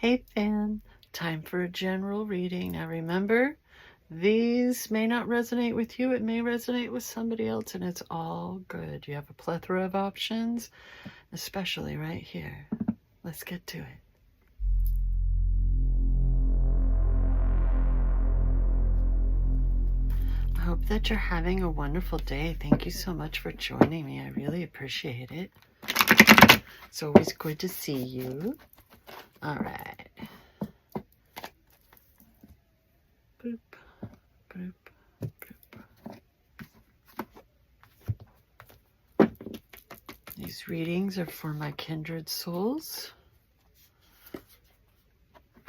Hey fam, time for a general reading. Now remember, these may not resonate with you. It may resonate with somebody else, and it's all good. You have a plethora of options, especially right here. Let's get to it. I hope that you're having a wonderful day. Thank you so much for joining me. I really appreciate it. It's always good to see you. All right. Boop, boop, boop. These readings are for my kindred souls.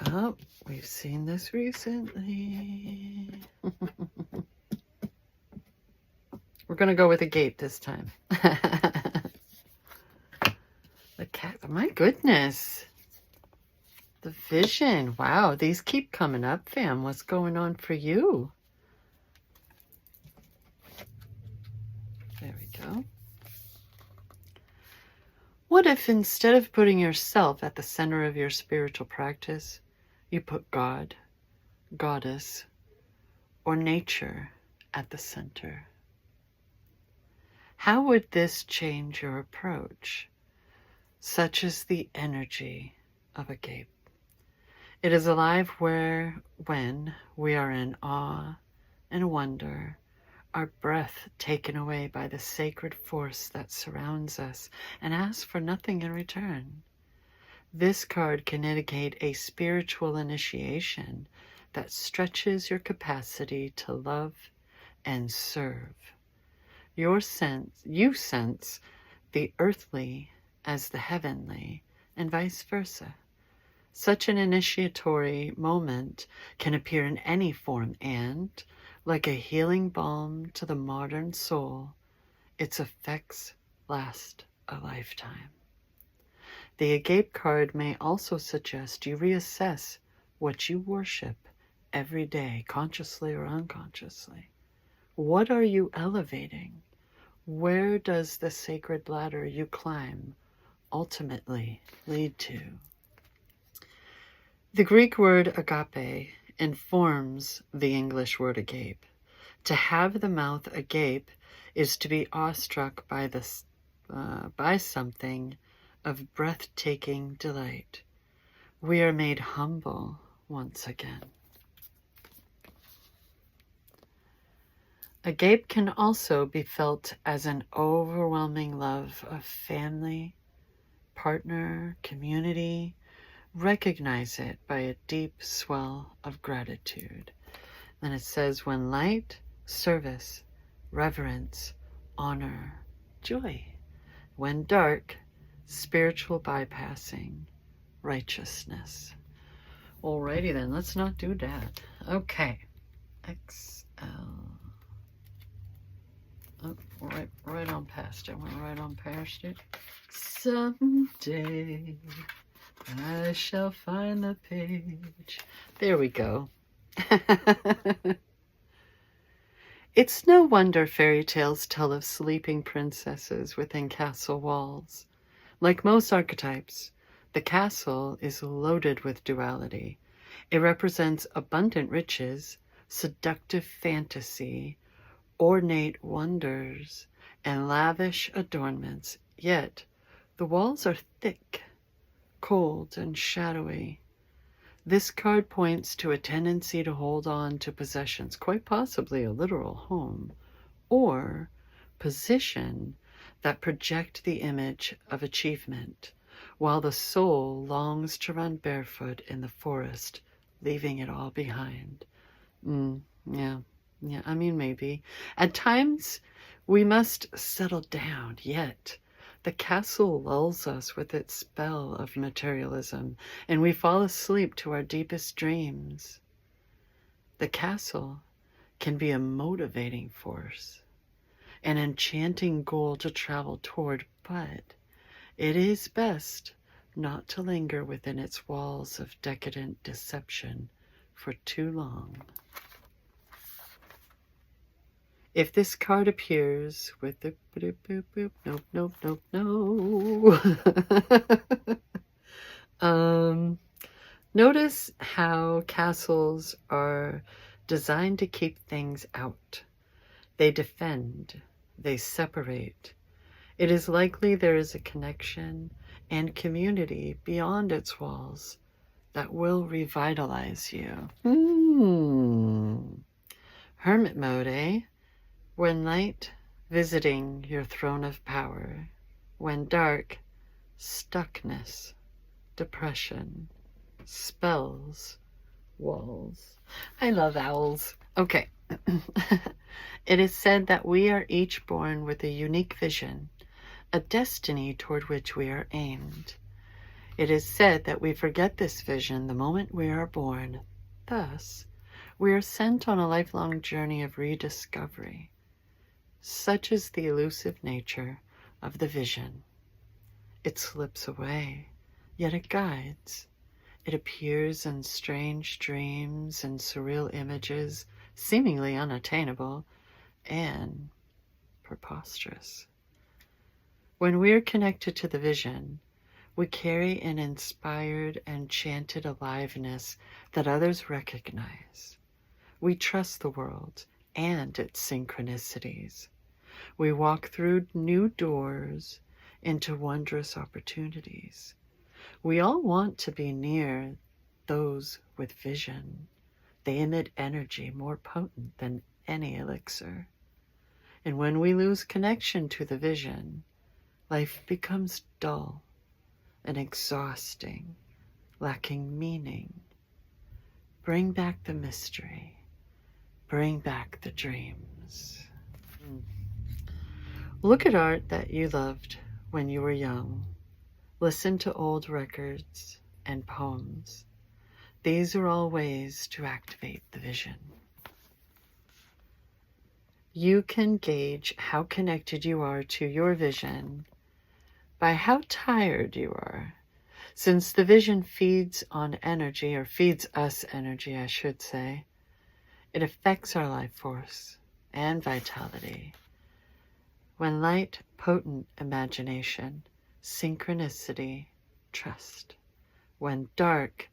Oh, we've seen this recently. We're going to go with a gate this time. The cat, my goodness. The vision. Wow, these keep coming up, fam. What's going on for you? There we go. What if instead of putting yourself at the center of your spiritual practice, you put God, Goddess, or nature at the center? How would this change your approach? Such is the energy of a gape. It is alive when we are in awe and wonder, our breath taken away by the sacred force that surrounds us and asks for nothing in return. This card can indicate a spiritual initiation that stretches your capacity to love and serve. You sense the earthly as the heavenly, and vice versa. Such an initiatory moment can appear in any form and, like a healing balm to the modern soul, its effects last a lifetime. The agape card may also suggest you reassess what you worship every day, consciously or unconsciously. What are you elevating? Where does the sacred ladder you climb ultimately lead to? The Greek word agape informs the English word agape. To have the mouth agape is to be awestruck by something of breathtaking delight. We are made humble once again. Agape can also be felt as an overwhelming love of family, partner, community. Recognize it by a deep swell of gratitude. Then it says, when light, service, reverence, honor, joy. When dark, spiritual bypassing, righteousness. Alrighty then, let's not do that. Okay. XL. Oh, right on past it. Went right on past it. Someday I shall find the page. There we go. It's no wonder fairy tales tell of sleeping princesses within castle walls. Like most archetypes, the castle is loaded with duality. It represents abundant riches, seductive fantasy, ornate wonders, and lavish adornments. Yet, the walls are thick, cold, and shadowy. This card points to a tendency to hold on to possessions, quite possibly a literal home, or position that project the image of achievement, while the soul longs to run barefoot in the forest, leaving it all behind. Yeah, I mean, maybe. At times, we must settle down, yet the castle lulls us with its spell of materialism, and we fall asleep to our deepest dreams. The castle can be a motivating force, an enchanting goal to travel toward, but it is best not to linger within its walls of decadent deception for too long. If this card appears with the nope, no. Notice how castles are designed to keep things out. They defend, they separate. It is likely there is a connection and community beyond its walls that will revitalize you. Hermit mode, eh? When light, visiting your throne of power. When dark, stuckness, depression, spells, walls. I love owls. Okay. It is said that we are each born with a unique vision, a destiny toward which we are aimed. It is said that we forget this vision the moment we are born. Thus, we are sent on a lifelong journey of rediscovery. Such is the elusive nature of the vision. It slips away, yet it guides. It appears in strange dreams and surreal images, seemingly unattainable and preposterous. When we are connected to the vision, we carry an inspired, enchanted aliveness that others recognize. We trust the world and its synchronicities. We walk through new doors into wondrous opportunities. We all want to be near those with vision. They emit energy more potent than any elixir. And when we lose connection to the vision, life becomes dull and exhausting, lacking meaning. Bring back the mystery. Bring back the dreams. Look at art that you loved when you were young. Listen to old records and poems. These are all ways to activate the vision. You can gauge how connected you are to your vision by how tired you are. Since the vision feeds on energy, or feeds us energy, I should say, it affects our life force and vitality. When light, potent imagination, synchronicity, trust. When dark,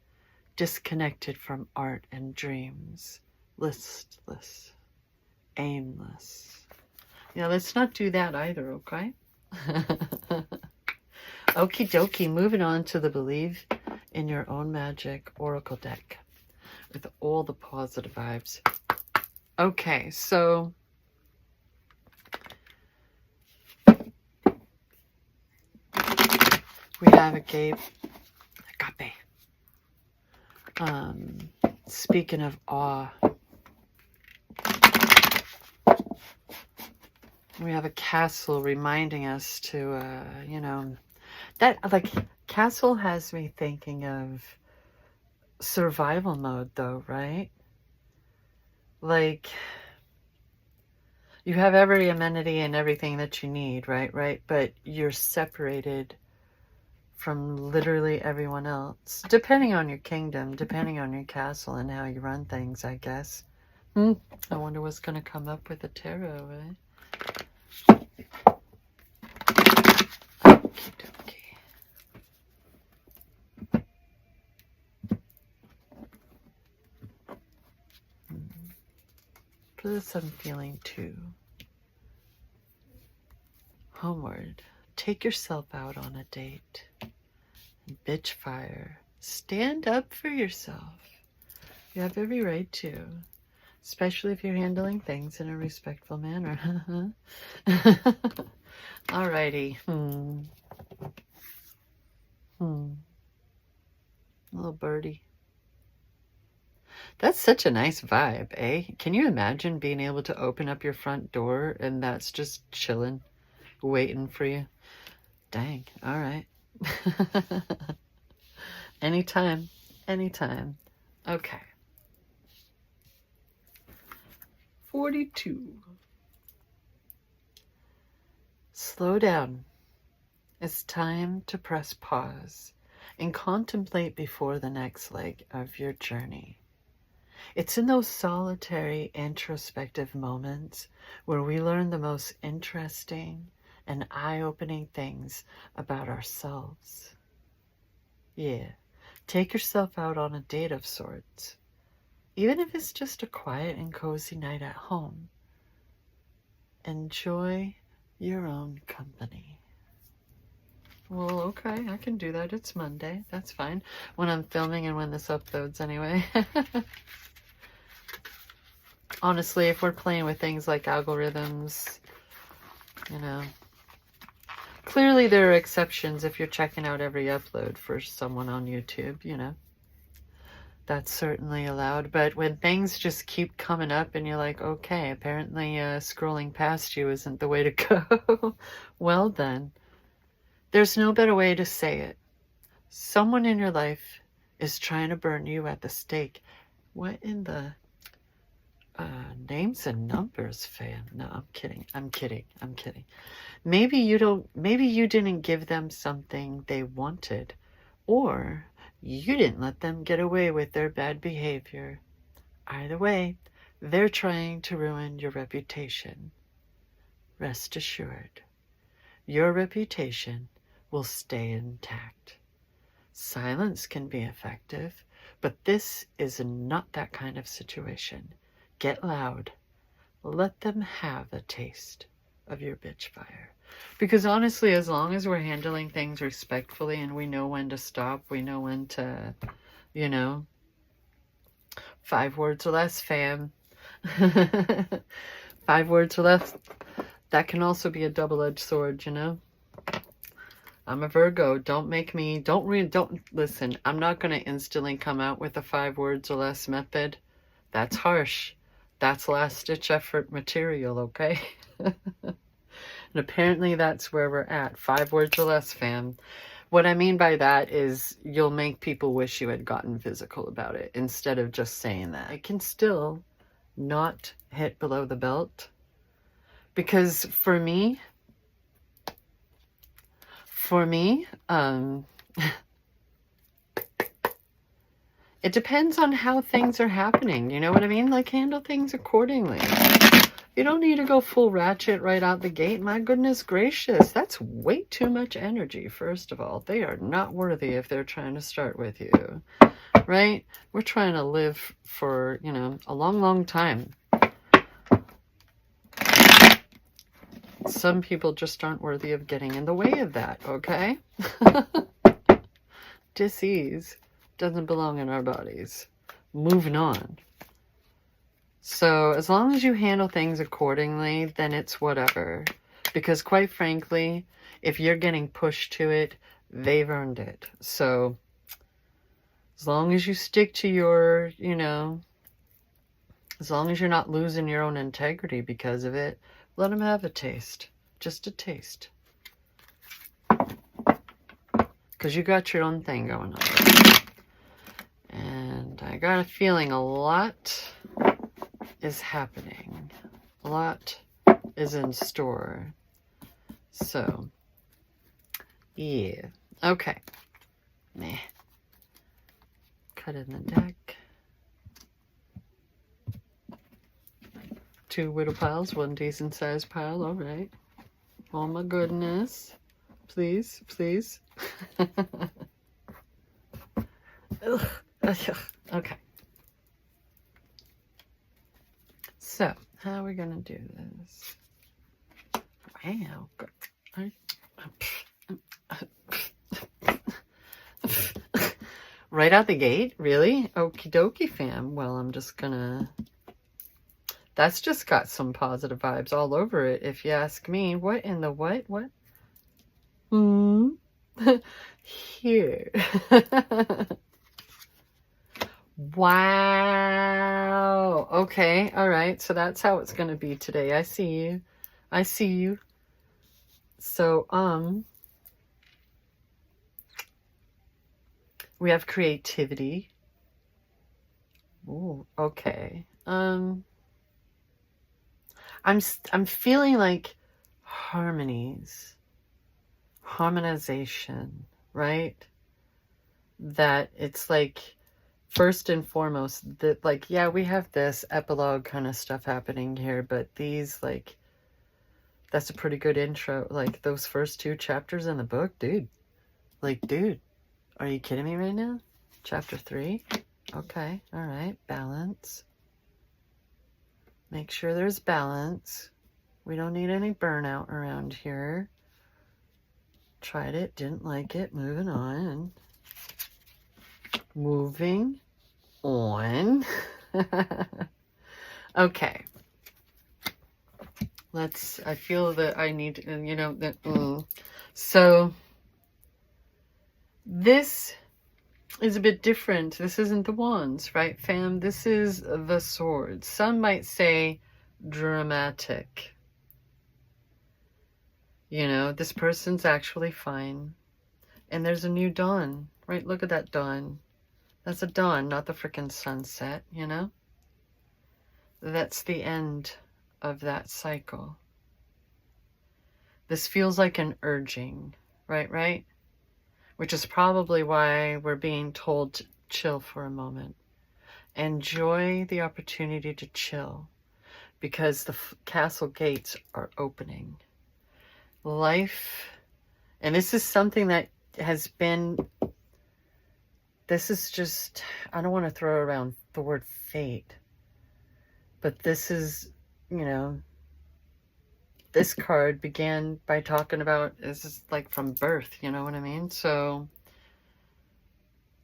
disconnected from art and dreams, listless, aimless. Yeah, let's not do that either, okay? Okie dokie, moving on to the Believe in Your Own Magic Oracle deck with all the positive vibes. Okay, so we have agape. Speaking of awe, we have a castle reminding us to, that, like, castle has me thinking of survival mode, though, right? Like, you have every amenity and everything that you need, right? But you're separated from literally everyone else, depending on your kingdom, depending on your castle and how you run things, I guess. I wonder what's going to come up with the tarot, right? Okie dokie. For this I'm feeling too. Homeward. Take yourself out on a date. Bitch fire. Stand up for yourself. You have every right to. Especially if you're handling things in a respectful manner. Alrighty. Little birdie. That's such a nice vibe, eh? Can you imagine being able to open up your front door and that's just chilling, waiting for you? Dang. All right. Anytime. Okay. 42. Slow down. It's time to press pause and contemplate before the next leg of your journey. It's in those solitary, introspective moments where we learn the most interesting and eye-opening things about ourselves. Yeah, Take yourself out on a date of sorts. Even if it's just a quiet and cozy night at home. Enjoy your own company. Well, okay, I can do that. It's Monday. That's fine. When I'm filming and when this uploads anyway. Honestly, if we're playing with things like algorithms, you know, clearly there are exceptions if you're checking out every upload for someone on YouTube, you know. That's certainly allowed. But when things just keep coming up and you're like, okay, apparently scrolling past you isn't the way to go. Well then, there's no better way to say it. Someone in your life is trying to burn you at the stake. What in the names and numbers, fam? No, I'm kidding. I'm kidding. I'm kidding. Maybe you didn't give them something they wanted, or you didn't let them get away with their bad behavior. Either way, they're trying to ruin your reputation. Rest assured, your reputation will stay intact. Silence can be effective, but this is not that kind of situation. Get loud. Let them have a taste of your bitch fire. Because honestly, as long as we're handling things respectfully and we know when to stop, we know when to, you know, 5 words or less, fam. 5 words or less. That can also be a double-edged sword, you know. I'm a Virgo. Don't listen. I'm not going to instantly come out with a 5 words or less method. That's harsh. That's last-ditch effort material, okay? And apparently that's where we're at. 5 words or less, fam. What I mean by that is you'll make people wish you had gotten physical about it instead of just saying that. It can still not hit below the belt. Because for me, it depends on how things are happening. You know what I mean? Like, handle things accordingly. You don't need to go full ratchet right out the gate. My goodness gracious. That's way too much energy, first of all. They are not worthy if they're trying to start with you. Right? We're trying to live for, you know, a long, long time. Some people just aren't worthy of getting in the way of that, okay? Dis-ease doesn't belong in our bodies. Moving on. So as long as you handle things accordingly, then it's whatever. Because quite frankly, if you're getting pushed to it, they've earned it. So as long as you stick to your, you know, as long as you're not losing your own integrity because of it, let them have a taste. Just a taste. Because you got your own thing going on. And I got a feeling a lot is happening. A lot is in store. So, yeah. Okay. Meh. Cut in the deck. 2 widow piles, 1 decent sized pile. All right. Oh my goodness. Please, please. Okay. So, how are we going to do this? Wow. Right out the gate? Really? Okie dokie, fam. Well, I'm just going to... That's just got some positive vibes all over it, if you ask me. What in the what? What? Here. Wow. Okay. All right. So that's how it's going to be today. I see you. I see you. So, we have creativity. Ooh, okay. I'm feeling like harmonization, right? That it's like, first and foremost, that like, yeah, we have this epilogue kind of stuff happening here, but these, like, that's a pretty good intro. Like, those first 2 chapters in the book, dude. Like, dude, are you kidding me right now? Chapter 3. Okay, all right. Balance. Make sure there's balance. We don't need any burnout around here. Tried it, didn't like it. Moving on. Moving on. Okay. I feel that I need to, So, this is a bit different. This isn't the wands, right, fam? This is the swords. Some might say dramatic. This person's actually fine. And there's a new dawn, right? Look at that dawn. That's a dawn, not the frickin' sunset, That's the end of that cycle. This feels like an urging, right? Which is probably why we're being told to chill for a moment. Enjoy the opportunity to chill, because the castle gates are opening. Life, and this is something that has been, this is just, I don't want to throw around the word fate, but this is, this card began by talking about, this is like from birth, you know what I mean? So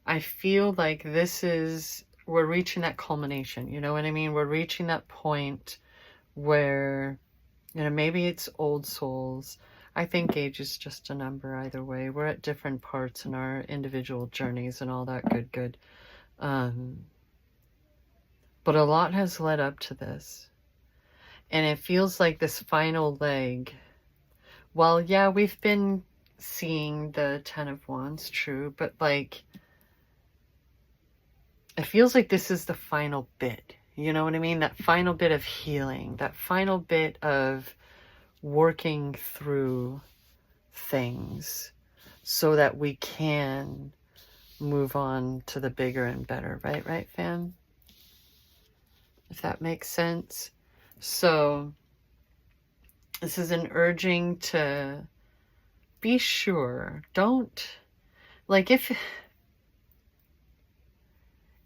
I feel like we're reaching that culmination, you know what I mean? We're reaching that point where, maybe it's old souls. I think age is just a number either way. We're at different parts in our individual journeys and all that good. But a lot has led up to this. And it feels like this final leg. Well, yeah, we've been seeing the Ten of Wands, true, but it feels like this is the final bit. You know what I mean? That final bit of healing, that final bit of working through things so that we can move on to the bigger and better, right, fam? If that makes sense. So this is an urging to be sure. Don't,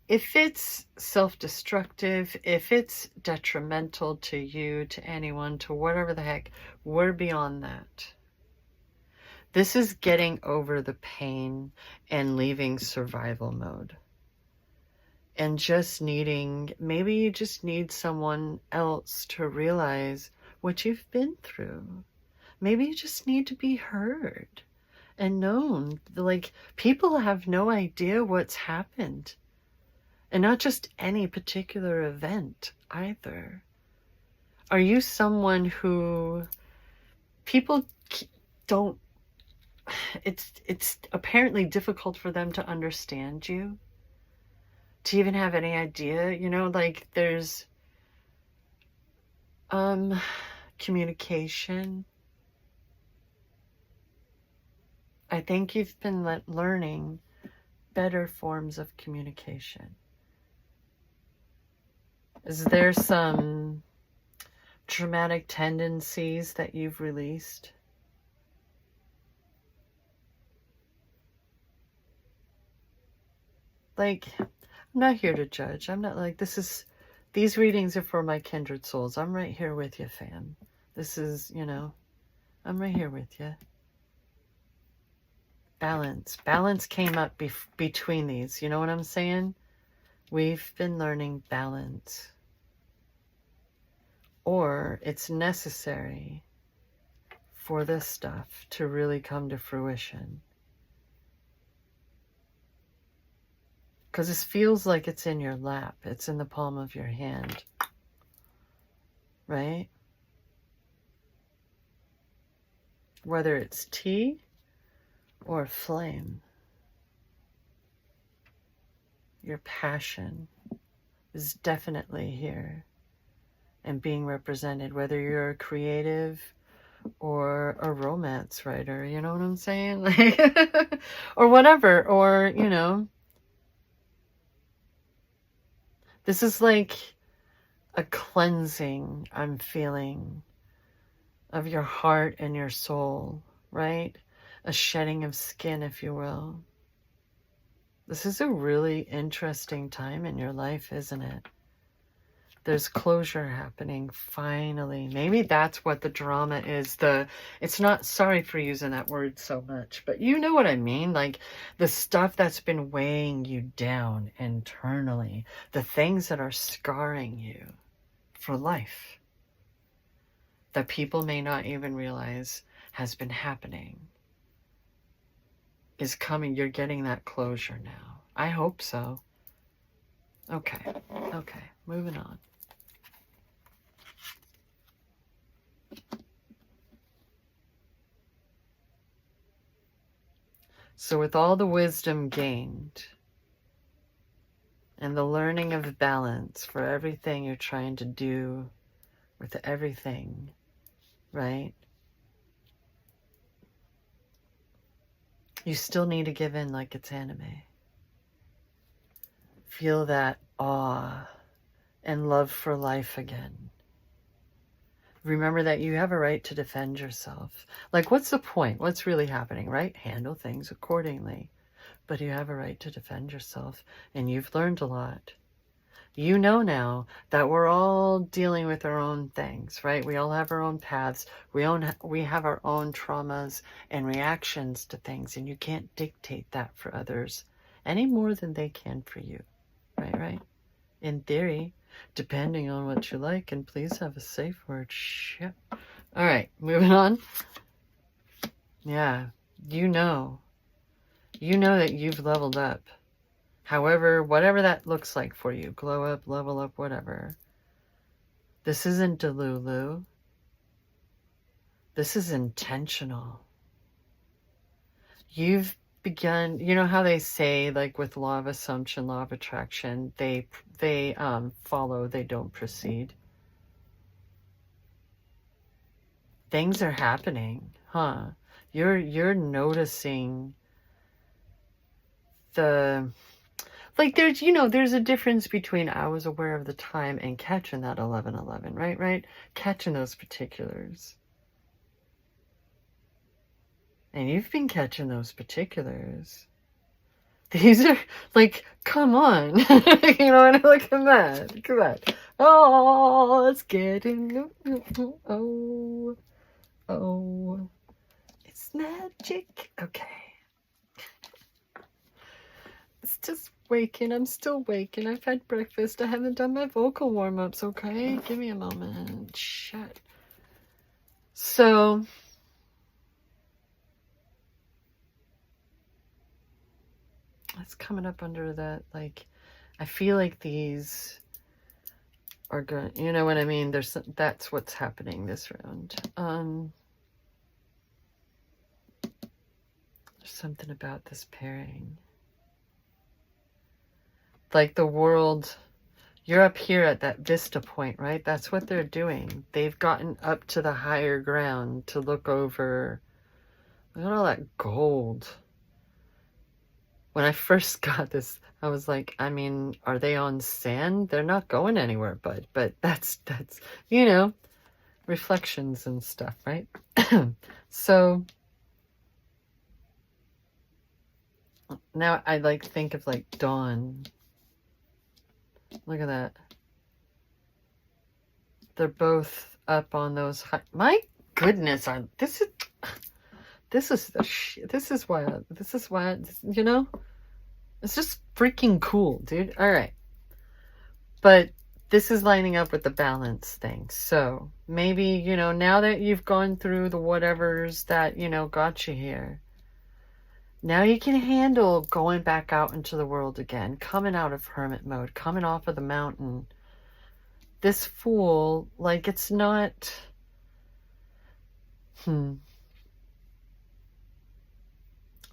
if it's self-destructive, if it's detrimental to you, to anyone, to whatever the heck, we're beyond that. This is getting over the pain and leaving survival mode. And just maybe you just need someone else to realize what you've been through. Maybe you just need to be heard and known. People have no idea what's happened. And not just any particular event either. Are you someone who people don't, it's apparently difficult for them to understand you? To even have any idea, there's communication. I think you've been learning better forms of communication. Is there some traumatic tendencies that you've released? I'm not here to judge. I'm not these readings are for my kindred souls. I'm right here with you, fam. This is, I'm right here with you. Balance. Balance came up between these. You know what I'm saying? We've been learning balance. Or it's necessary for this stuff to really come to fruition. Because this feels like it's in your lap. It's in the palm of your hand. Right? Whether it's tea or flame. Your passion is definitely here and being represented, whether you're a creative or a romance writer, you know what I'm saying? Or whatever, or, this is like a cleansing I'm feeling of your heart and your soul, right? A shedding of skin, if you will. This is a really interesting time in your life, isn't it? There's closure happening, finally. Maybe that's what the drama is. It's not, sorry for using that word so much, but you know what I mean? Like the stuff that's been weighing you down internally, the things that are scarring you for life, that people may not even realize has been happening, is coming. You're getting that closure now. I hope so. Okay, moving on. So with all the wisdom gained and the learning of balance for everything you're trying to do with everything, right? You still need to give in like it's anime. Feel that awe and love for life again. Remember that you have a right to defend yourself. Like, what's the point? What's really happening, right? Handle things accordingly. But you have a right to defend yourself, and you've learned a lot. You know now that we're all dealing with our own things, right? We all have our own paths. We have our own traumas and reactions to things, and you can't dictate that for others any more than they can for you, right? In theory, depending on what you like, and please have a safe word. Shit. All right, moving on. Yeah, you know that you've leveled up. However, whatever that looks like for you, glow up, level up, whatever. This isn't delulu. This is intentional. You've begun, you know how they say, like with law of assumption, law of attraction, they follow, they don't proceed. Things are happening, huh? You're noticing like there's a difference between I was aware of the time and catching that 11:11, right? Catching those particulars. And you've been catching those particulars. These are like, come on. Look at that. Look at that. Oh, it's getting, oh, it's magic. Okay. It's just waking. I'm still waking. I've had breakfast. I haven't done my vocal warm-ups, okay? Give me a moment. Shit. So, it's coming up under that, like, I feel like these are good. You know what I mean? That's what's happening this round. There's something about this pairing. Like the world, you're up here at that vista point, right? That's what they're doing. They've gotten up to the higher ground to look over. Look at all that gold. When I first got this, I was like, I mean, are they on sand? They're not going anywhere, but that's reflections and stuff, right? So now I like think of like dawn. Look at that. They're both up on those high. My goodness, this is why, it's just freaking cool, dude. All right. But this is lining up with the balance thing. So maybe, now that you've gone through the whatevers that, got you here, now you can handle going back out into the world again, coming out of hermit mode, coming off of the mountain. This fool, like, it's not,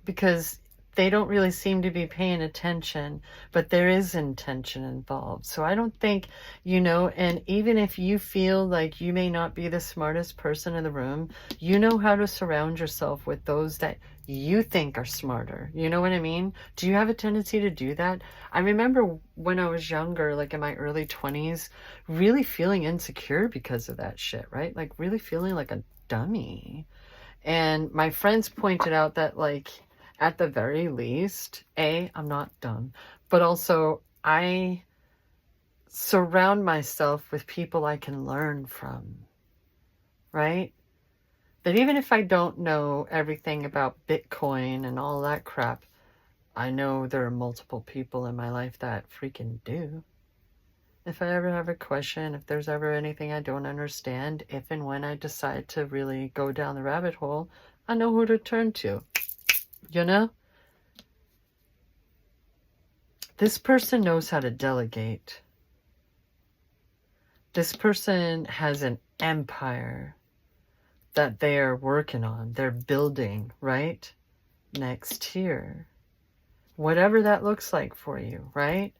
because they don't really seem to be paying attention, but there is intention involved. So I don't think, and even if you feel like you may not be the smartest person in the room, you know how to surround yourself with those that you think are smarter. You know what I mean? Do you have a tendency to do that? I remember when I was younger, like in my early 20s, really feeling insecure because of that shit, right? Like really feeling like a dummy. And my friends pointed out that, like, at the very least, I'm not dumb, but also I surround myself with people I can learn from, right? That even if I don't know everything about Bitcoin and all that crap, I know there are multiple people in my life that freaking do. If I ever have a question, if there's ever anything I don't understand, if and when I decide to really go down the rabbit hole, I know who to turn to. You know? This person knows how to delegate. This person has an empire that they are working on. They're building, right? Next here. Whatever that looks like for you, right?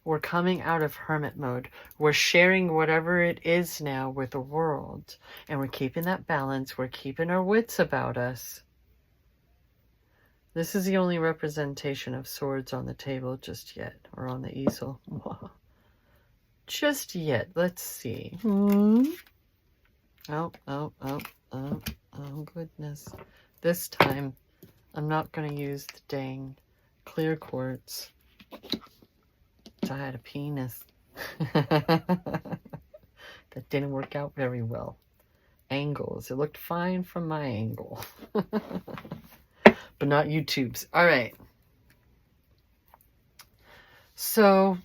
We're coming out of hermit mode. We're sharing whatever it is now with the world. And we're keeping that balance. We're keeping our wits about us. This is the only representation of swords on the table just yet. Or on the easel. Just yet. Let's see. Oh, goodness. This time, I'm not going to use the dang clear quartz. I had a penis. That didn't work out very well. Angles. It looked fine from my angle. But not YouTube's. All right. So,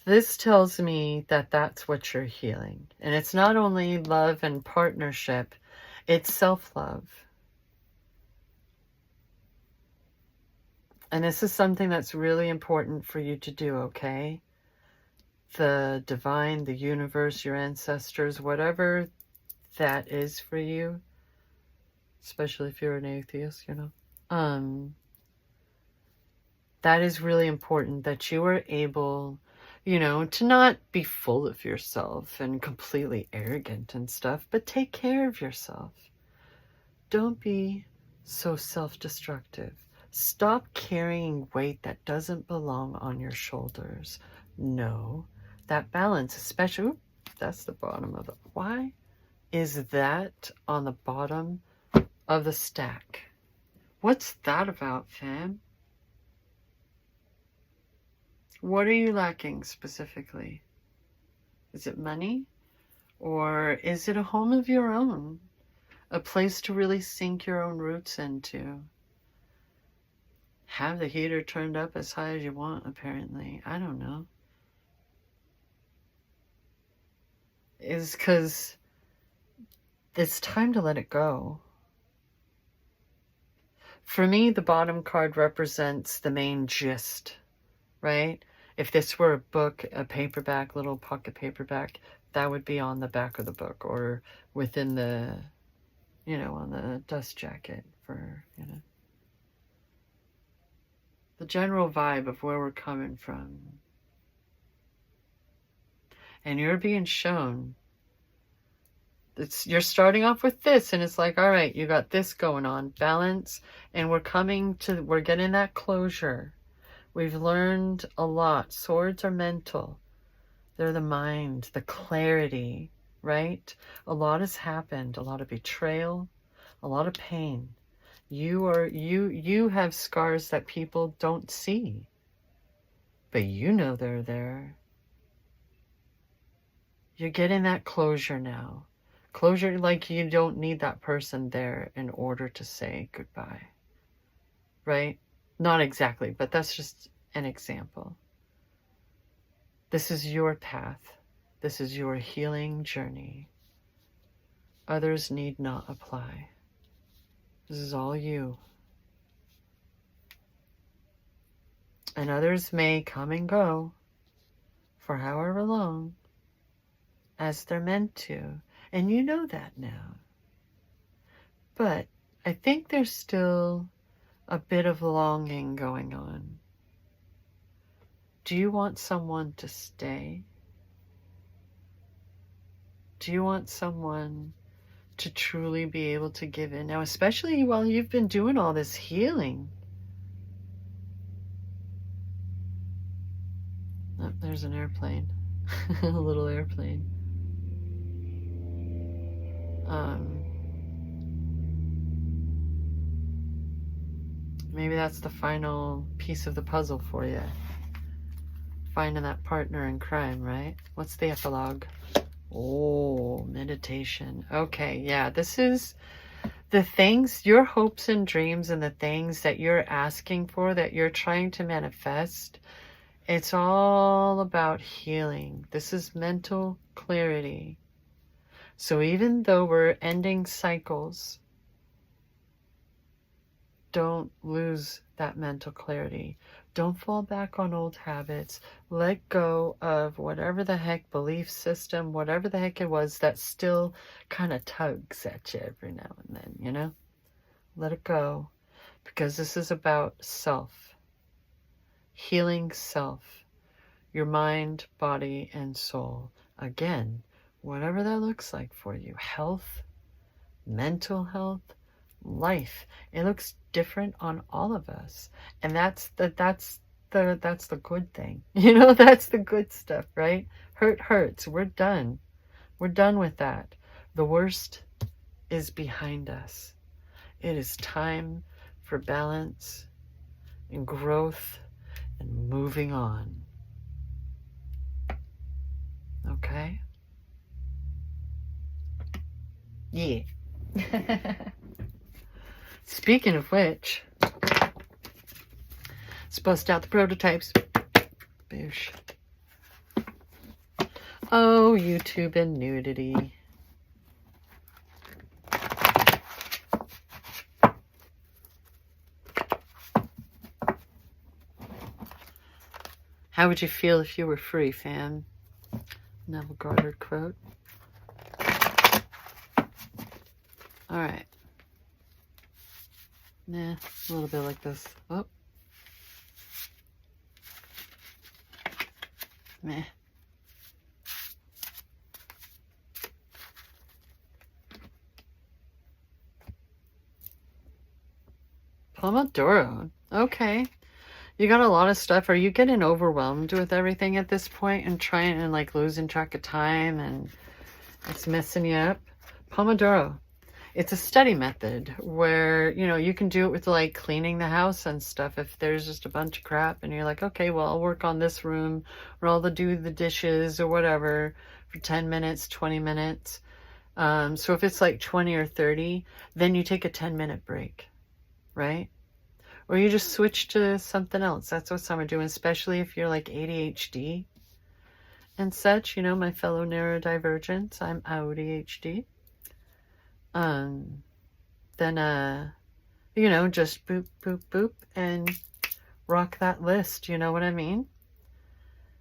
this tells me that that's what you're healing. And it's not only love and partnership, it's self-love. And this is something that's really important for you to do, okay? The divine, the universe, your ancestors, whatever that is for you, especially if you're an atheist, you know. That is really important, that you are able, you know, to not be full of yourself and completely arrogant and stuff, but take care of yourself. Don't be so self-destructive. Stop carrying weight that doesn't belong on your shoulders. No, that balance, especially, that's the bottom of it. Why is that on the bottom of the stack? What's that about, fam? What are you lacking specifically? Is it money? Or is it a home of your own? A place to really sink your own roots into? Have the heater turned up as high as you want, apparently. I don't know. Is because it's time to let it go. For me, the bottom card represents the main gist, right? If this were a book, a paperback, little pocket paperback, that would be on the back of the book or within the, you know, on the dust jacket for, you know, the general vibe of where we're coming from. And you're being shown. You're starting off with this, and it's like, all right, you got this going on, balance, and we're getting that closure. We've learned a lot. Swords are mental. They're the mind, the clarity, right? A lot has happened, a lot of betrayal, a lot of pain. You have scars that people don't see, but you know they're there. You're getting that closure now. Closure, like you don't need that person there in order to say goodbye, right? Not exactly, but that's just an example. This is your path. This is your healing journey. Others need not apply. This is all you. And others may come and go for however long as they're meant to. And you know that now. But I think there's still a bit of longing going on. Do you want someone to stay? Do you want someone to truly be able to give in? Now, especially while you've been doing all this healing. Oh, there's an airplane. A little airplane. Maybe that's the final piece of the puzzle for you. Finding that partner in crime, right? What's the epilogue? Oh, meditation. Okay, yeah, this is the things, your hopes and dreams and the things that you're asking for, that you're trying to manifest. It's all about healing. This is mental clarity. So even though we're ending cycles, don't lose that mental clarity. Don't fall back on old habits. Let go of whatever the heck belief system, whatever the heck it was that still kind of tugs at you every now and then, you know? Let it go, because this is about self. Healing self. Your mind, body, and soul. Again, whatever that looks like for you. Health, mental health, life. It looks different on all of us. And that's the good thing. You know, that's the good stuff, right? Hurt hurts. We're done. We're done with that. The worst is behind us. It is time for balance and growth and moving on. Okay? Yeah. Speaking of which, let's bust out the prototypes. Boosh. Oh, YouTube and nudity. How would you feel if you were free, fam? Neville Goddard quote. All right. Nah, a little bit like this. Oh. Meh. Pomodoro. Okay. You got a lot of stuff. Are you getting overwhelmed with everything at this point and trying and like losing track of time and it's messing you up? Pomodoro. It's a study method where, you know, you can do it with like cleaning the house and stuff. If there's just a bunch of crap and you're like, okay, well, I'll work on this room or I'll do the dishes or whatever for 10 minutes, 20 minutes. So if it's like 20 or 30, then you take a 10-minute break, right? Or you just switch to something else. That's what some are doing, especially if you're like ADHD and such. You know, my fellow neurodivergents, I'm ADHD. Then, you know, just boop, boop, boop, and rock that list. You know what I mean?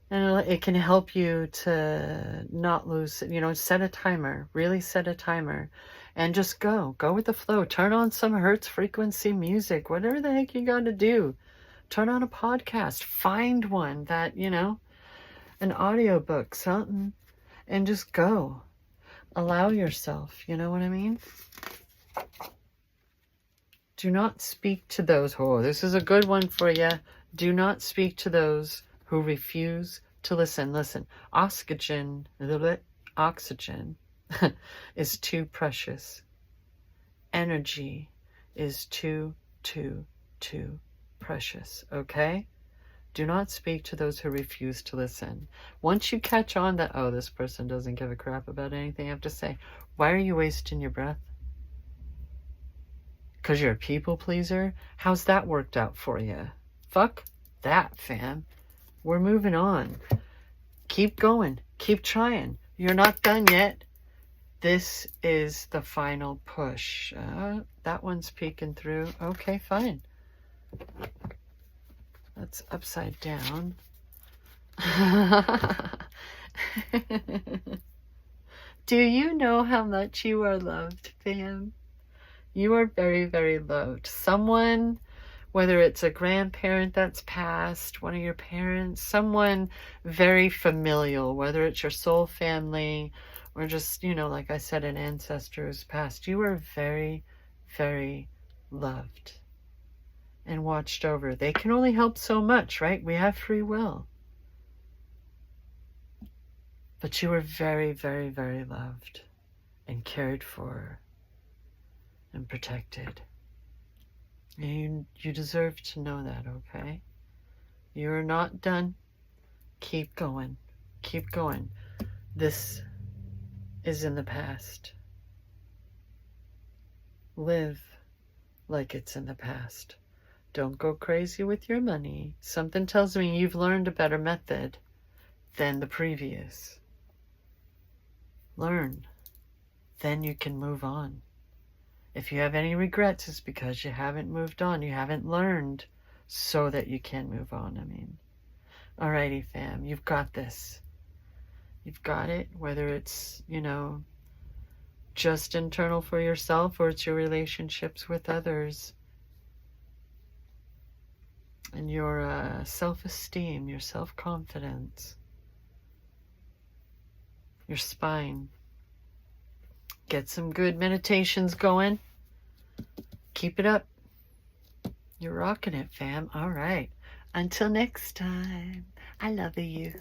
And it can help you to not lose, you know, set a timer, really set a timer. And just go with the flow. Turn on some Hertz frequency music, whatever the heck you got to do. Turn on a podcast. Find one that, you know, an audiobook, something, and just go. Allow yourself, you know what I mean? Do not speak to those, oh, this is a good one for you. Do not speak to those who refuse to listen. Listen, oxygen is too precious. Energy is too precious, okay? Do not speak to those who refuse to listen. Once you catch on that, oh, this person doesn't give a crap about anything I have to say, why are you wasting your breath? Because you're a people pleaser? How's that worked out for you? Fuck that, fam. We're moving on. Keep going. Keep trying. You're not done yet. This is the final push. That one's peeking through. Okay, fine. That's upside down. Do you know how much you are loved, fam? You are very, very loved. Someone, whether it's a grandparent that's passed, one of your parents, someone very familial, whether it's your soul family or just, you know, like I said, an ancestor who's passed, you are very, very loved and watched over. They can only help so much, right? We have free will. But you are very, very, very loved and cared for and protected. You deserve to know that, okay? You're not done. Keep going. Keep going. This is in the past. Live like it's in the past. Don't go crazy with your money. Something tells me you've learned a better method than the previous. Learn. Then you can move on. If you have any regrets, it's because you haven't moved on. You haven't learned so that you can move on, I mean. Alrighty, fam. You've got this. You've got it. Whether it's, just internal for yourself or it's your relationships with others. And your self-esteem, your self-confidence, your spine. Get some good meditations going. Keep it up. You're rocking it, fam. All right. Until next time, I love you.